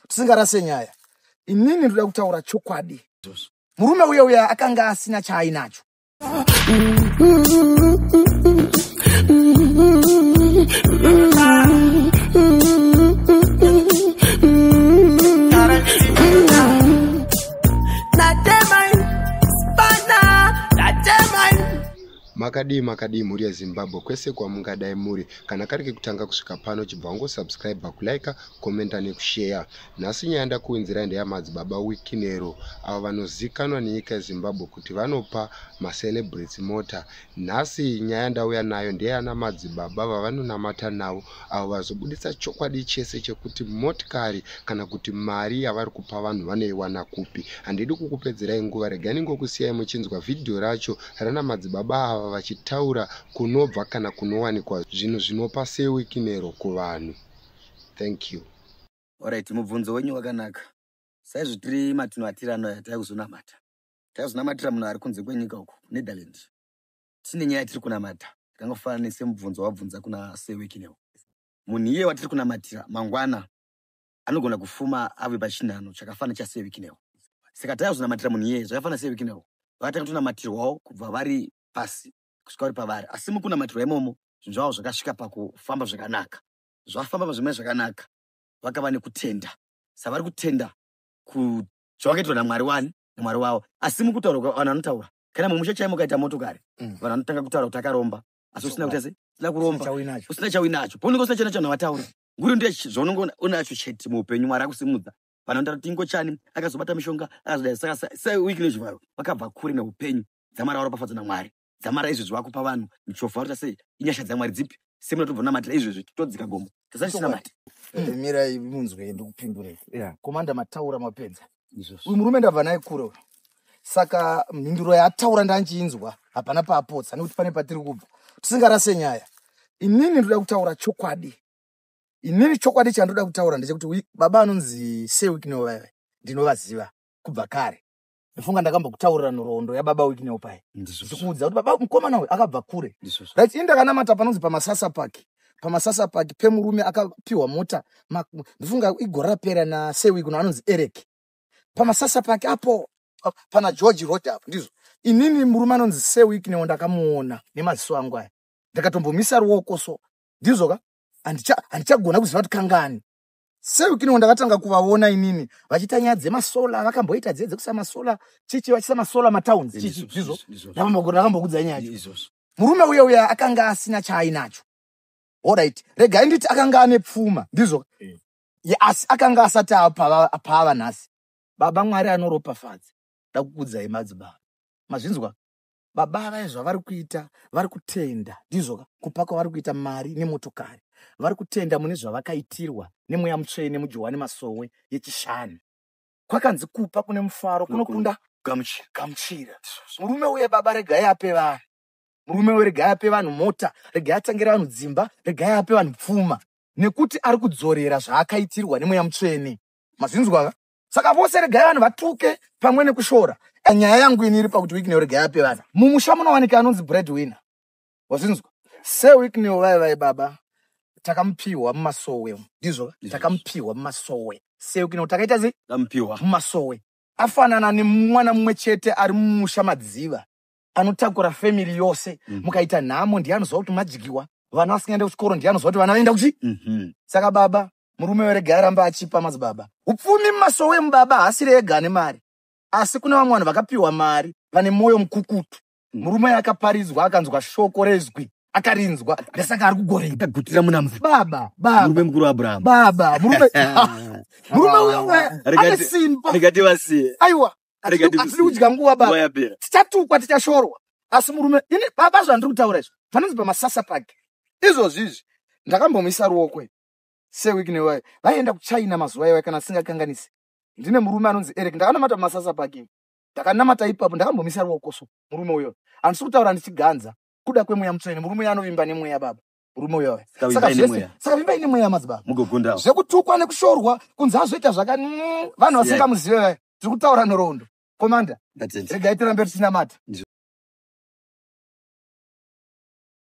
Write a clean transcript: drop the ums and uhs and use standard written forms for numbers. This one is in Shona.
tisingarase nyaya. Inini ndoda kutaura chokwadi. Murume uya akanga asina chaainacho. Makadi muri ya Zimbabwe kwese kwa mungadai muri kana karike kutanga kusvika pano chibva subscribe kulike comment nekushare. Nhasi nyaya kuinzira ende yamadzibaba wikinero avo vanozikanwa nenyika yeZimbabwe kuti vanopa macelebrities mota. Nhasi nyaya ndauya nayo ndeyana madzibaba vavanonamata navo avo vazobudisa chokwadi chese chekuti motikari kana kuti mari yavari kupa vanhu vanoiwana kupi. Handidi kukupedzerai nguva, regani ngokusiyai muchinzwa video racho rana madzibaba ava vachitaura kunobva kana kunowanikwa zvinhu zvinopa sewikinero kuvanhu. Thank you. Alright, mubvunzo wenyu wakanaka. Saizvo tiri matinoatira ano taikuzonamata. Taizonamatira munhu ari kunze kwenyika uko, Netherlands. Tine nyaya tiri kunamata. Kangofanana semubvunzo wabvunza kuna sewikinero. Munhu iye watiri kunamatira mangwana anogona kufuma ave pachinhano chakafanana chasewikinero. Saka taizonamatira munhu iye zvakafanana sewikinero. Vakatanga kunamatirwawo kubva vari pasi kusvika vari pavari. Asi mukunamatirwa imomo zvinhu zvavo zvakasvika pakufamba zvakanaka. Zvafamba zvimwe zvakanaka. Vakava nekutenda. Saka vari kutenda zvavakaitwa naMwari wani naMwari wavo. Asi mukutaura vanhu vanotaura. Kana mumusha chaimo kaita motokari. Vanhu vanotanga kutaura kuti akaromba. Asi usina kuti ase sina kuromba. Usina chawinacho. Paunenge usina chana wataura. Nguri ndiye zvonongo unacho chete muupenyu Mwari akusimudza. Vanondara tingo chani akazobata mishonga akazodai saka wiki nezvivaro vakabva kure neupenyu dzamara varopafadzwa naMwari. Dzamara izvezvi vakupa vanhu michofa vari sei inyasha dzaMwari dzipi semuna tobva namatira izvezvi todzika gombo tasatinamata. Mira munzwe ndokupindure. Komanda mataura mapenza. Uyu murume ndabva naye kure. Saka mhinduro yataura ndanjinzwa hapana paapotsa nekuti pane patiri kubva. Tisingarase nyaya. Inini ndoda kutaura chokwadi. Inini chokwadi chandoda kutaura ndechekuti baba anonzi sewikinero vaya ndinovaziva kubva kare. Ndifunga ndakambokutaurira nhoroondo yababa wikinero pai. Ndikuudza kuti baba mukomana uyu akabva kure. Right, inda kanamata panonzi paMasasa Park. PaMasasa Park pemurume akapiwa mota. Ndifunga igore rapera na sewikinero anonzi Eric. PaMasasa Park apo pana George Road apo ndizvo. Inini murume anonzi sewikinero ndakamuona nemaziso angu aya. Ndakatombomisa ruoko so. Ndizvo ka? Andichagona kuziva kuti kangani. Sewikinero ndakatanga kuvaona inini vachita nyaya dzemasola vakamboita dzedze kusa masola chichi vachisa masola matowns chichi ndizvo. Ndakambokudza nyaya yacho. Murume uya akanga asina chaainacho. Alright, regai nditi akanga ane pfuma ndizvo. Asi akanga asati apa nhasi. Baba Mwari anoropafadza. Ndakukudzai madzibaba. Mazvinzwa? Baba vaizva vari kuita vari kutenda ndizvo kupa kwavari kuita mari nemotokari. Vari kutenda mune zvavakaitirwa nemweya mutsvene muJohani Masowe yechishanu. Kwakanzi kupa kune mufaro kunokunda gamuchira. Murume uye baba regai ape vanhu. Murume uye regai ape vanhu mota, regai atangire vanhu dzimba, regai ape vanhu pfuma. Nekuti ari kudzorera zvaakaitirwa nemweya mutsvene. Mazvinzwa? Saka vose regai vanhu vatuke pamwe nekushora. Nyaya yangu iniri pakuti wikinero regai ape vanhu. Mumusha munowanika anonzi breadwinner. Wazvinzwa? Sewikinero vai baba takamupiwa muMasowe ndizvo takamupiwa muMasowe. Sewikinero takaita sei tamupiwa muMasowe. Afanana nemwana mumwe chete ari mumusha madziva anotakura family yose. Mukaita nhamo ndiye anoziva kuti majigiwa. Vana vasingaende kuchikoro ndiye anoziva kuti vana vaenda kuchi. Saka baba murume weregai aramba achipa madzibaba. Upfumi muMasowe mubaba haasiri ega ane mari. Asi kuna vamwe vanhu vakapiwa mari vane moyo mukukutu. Murume akaparidzwa akanzwa shoko rezwi. Akarinzwa ndasaka ari kugoreka gutira muna baba murume mukuru Abraham baba murume uya ane simba regati vasiye aiwa regati kudya nguva baba tichatukwa tichashorwa. Asi murume ini baba zvandiri kutaura izvo panonzi paMasasa Park izvozvizvi ndakambomisa ruoko sewikinero vaenda kuChina mazuva iwayo kana singakanganisi. Ndine murume anonzi Eric ndakanamata paMasasa Park. Ndakanamata ipapo ndakambomisa ruoko so murume uyo andisi kutaura ndichiganza kuda kwemweya mutsvene. Murume anovimba nemweya baba. Murume uyo saka vimba ine mweya madzibaba mugogunda zvekutukwa nekushorwa kunzi azoita vanhu vasingamuzive tiri kutaura nhoroondo. Komanda regai tirambe tichinamata.